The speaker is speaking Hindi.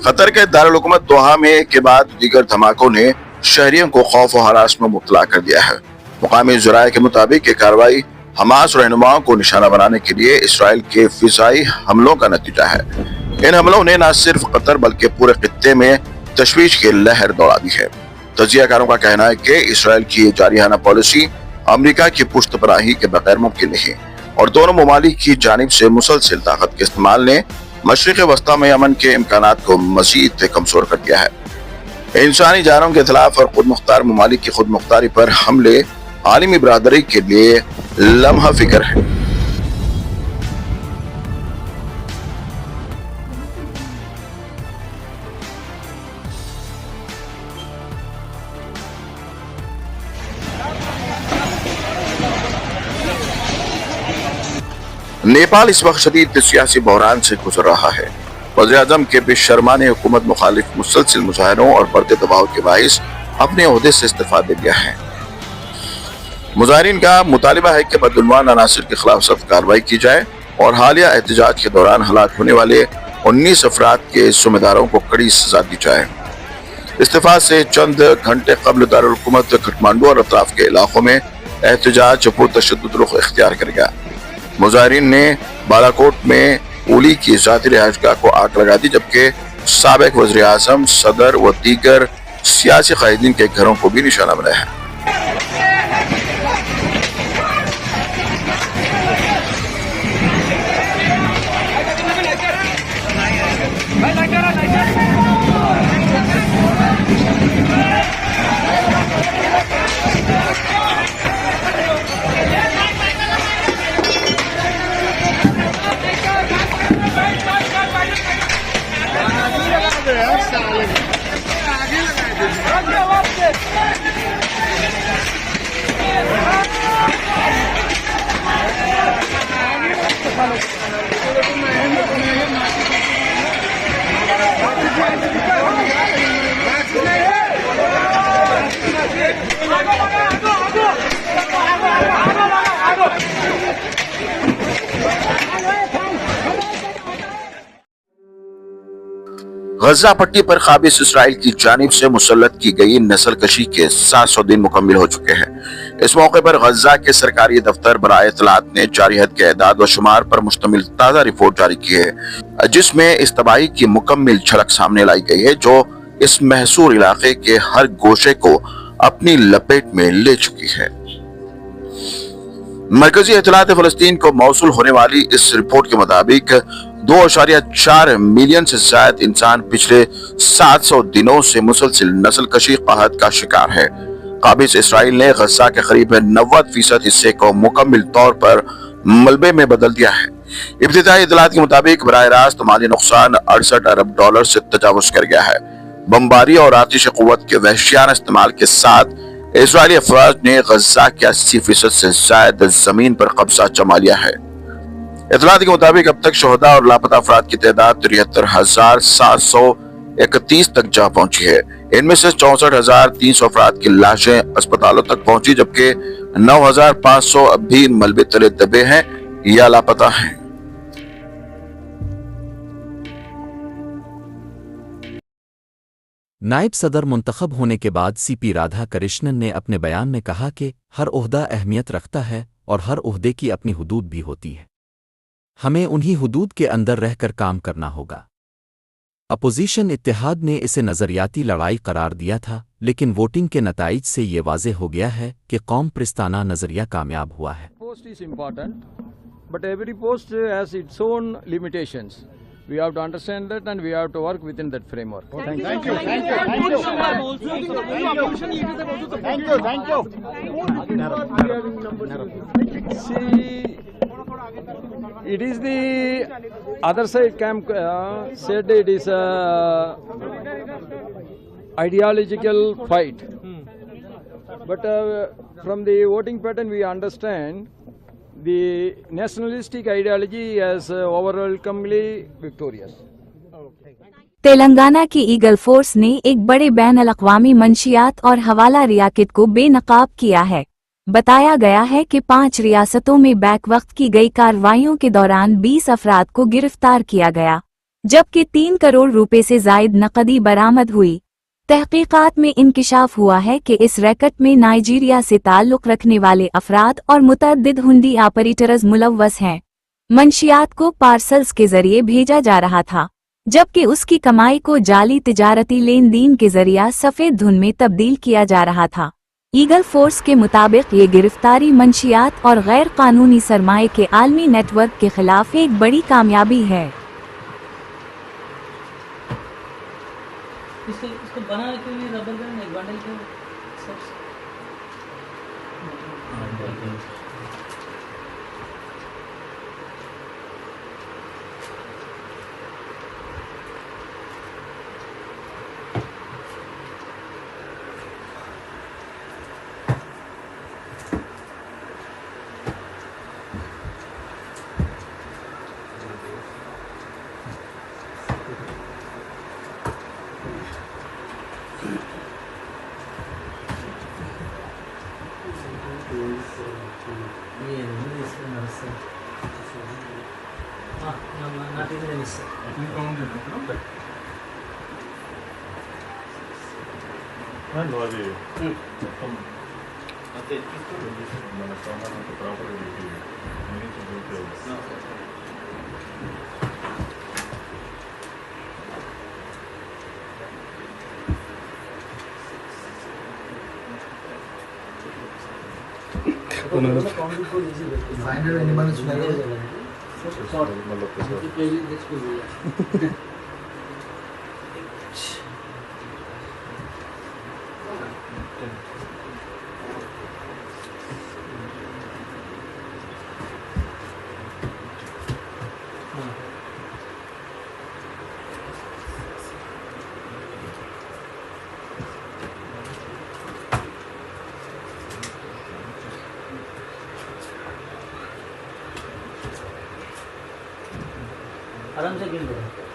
कतर के दारुल-हुकूमत दोहा में के बाद दीगर धमाकों ने शहरियों को खौफ और हरास में मुब्तला कर दिया है। मुकामी ज़राए के मुताबिक ये कार्रवाई हमास रहनुमाओं को निशाना बनाने के लिए इसराइल के फिजाई हमलों का नतीजा है। इन हमलों ने न सिर्फ कतर बल्कि पूरे खित्ते में तशवीश की लहर दौड़ा दी है। तजियाकारों का कहना है कि इसराइल की जारियाना पॉलिसी अमेरिका की पुश्तपनाही के बगैर मुमकिन नहीं और दोनों ममालिक की जानिब से मुसलसल ताकत के इस्तेमाल ने मशरिक़ वस्ता में अमन के इम्कानात को मज़ीद कमजोर कर दिया है। इंसानी जानों के खिलाफ और खुद मुख्तार ममालिक की खुद मुख्तारी पर हमले आलमी बरादरी के लिए लम्हा फिक्र है। नेपाल इस वक्त शदीद सियासी बहरान से गुजर रहा है। वज़ीर-ए-आज़म के बेशर्मा ने हुकूमत मुखालिफ मुसलसल मुजाहरों और बढ़ते दबाव के बाइस अपने ओहदे से इस्तीफा दे दिया है। मुजाहिरीन का मुतालिबा है कि बदउनवान अनासिर के खिलाफ सख्त कार्रवाई की जाए और हालिया एहतजाज के दौरान हलाक होने वाले 19 अफराद के जिम्मेदारों को कड़ी सजा दी जाए। इस्तीफा से चंद घंटे कबल दारुल हुकूमत काठमांडू और अतराफ के इलाकों में एहतजाज पुरतशद्दुद रुख इख्तियार करेगा। मुजाहिरीन ने बालाकोट में ओली की ज़ाती रिहाइशगाह को आग लगा दी, जबकि साबिक वज़ीर-ए-आज़म, सदर व दीगर सियासी कायदीन के घरों को भी निशाना बनाया है। गजा पट्टी पर काबिज इसराइल की जानिब से मुसल्लत की गई नस्ल कशी के 700 दिन मुकम्मिल हो चुके हैं। इस मौके पर गजा के सरकारी दफ्तर बराए इत्तलात ने जारियत के एदाद व शुमार पर मुश्तमिल ताज़ा रिपोर्ट जारी की है, जिसमें इस तबाही की मुकम्मिल झलक सामने लाई गई है जो इस महसूर इलाके के हर गोशे को अपनी लपेट में ले चुकी है। मरकजी इत्तलात फ़लस्तीन को मौसूल होने वाली इस रिपोर्ट के मुताबिक 2.4 मिलियन से ज्यादा इंसान पिछले 700 दिनों से मुसलसल नस्ल कशी कहत का शिकार है। काबिज इसराइल ने गजा के करीब 90% हिस्से को मुकम्मिल तौर पर मलबे में बदल दिया है। इब्तिदाई इत्तलात के मुताबिक बराह रास्त माली नुकसान 68 अरब डॉलर से तजावुज कर गया है। बमबारी और आतिश क़ुव्वत के वहशियाना इस्तेमाल के साथ इसराइली अफवाज ने गजा के 80% से ज्यादा जमीन पर कब्जा जमा लिया है। इत्तलात के मुताबिक अब तक शोहदा और लापता अफराद की तादाद 73,731 तक जा पहुंची है। इनमें से 64,300 अफराद की लाशें अस्पतालों तक पहुंची, जबकि 9,500 अब भी मलबे तले दबे हैं या लापता हैं। नायब सदर मुंतखब होने के बाद सीपी राधा कृष्णन ने अपने बयान में कहा कि हर ओहदा अहमियत रखता है और हर ओहदे की अपनी हुदूद भी होती है। हमें उन्हीं हुदूद के अंदर रहकर काम करना होगा। अपोजिशन इत्तेहाद ने इसे नज़रियाती लड़ाई करार दिया था, लेकिन वोटिंग के नताइज से ये वाज़े हो गया है कि कौम प्रस्ताना नज़रिया कामयाब हुआ है। Post is important, but every post has its own limitations. We have to understand that and we have to work within that framework. Thank you. See, it is the other side camp said it is a ideological fight. But from the voting pattern we understand the nationalistic ideology as overwhelmingly victorious. Telangana की ईगल फोर्स ने एक बड़े बैन अल-अक़वामी मंशियात और हवाला रियाकत को बेनकाब किया है। बताया गया है कि 5 रियासतों में बैक वक्त की गई कार्रवाइयों के दौरान 20 अफराद को गिरफ्तार किया गया। जबकि 3 करोड़ रुपए से जायद नकदी बरामद हुई। तहकीकात में इंकिशाफ हुआ है कि इस रैकेट में नाइजीरिया से ताल्लुक रखने वाले अफराद और मुतअद्दिद हुंडी ऑपरेटर्स मुलव्वस हैं। मंशियात को पार्सल्स के जरिए भेजा जा रहा था, जबकि उसकी कमाई को जाली तिजारती लेन देन के जरिए सफेद धुन में तब्दील किया जा रहा था। ईगल फोर्स के मुताबिक ये गिरफ्तारी मंशियात और गैर कानूनी सरमाए के आलमी नेटवर्क के खिलाफ एक बड़ी कामयाबी है। इसको बना क्यों नहीं, रबर बैंड एक बंडल के सब ये नहीं इसमें Narsa not even this. No, అది మొత్తం మన సామాన్ proper Find out animal smell. आराम से गिन लो।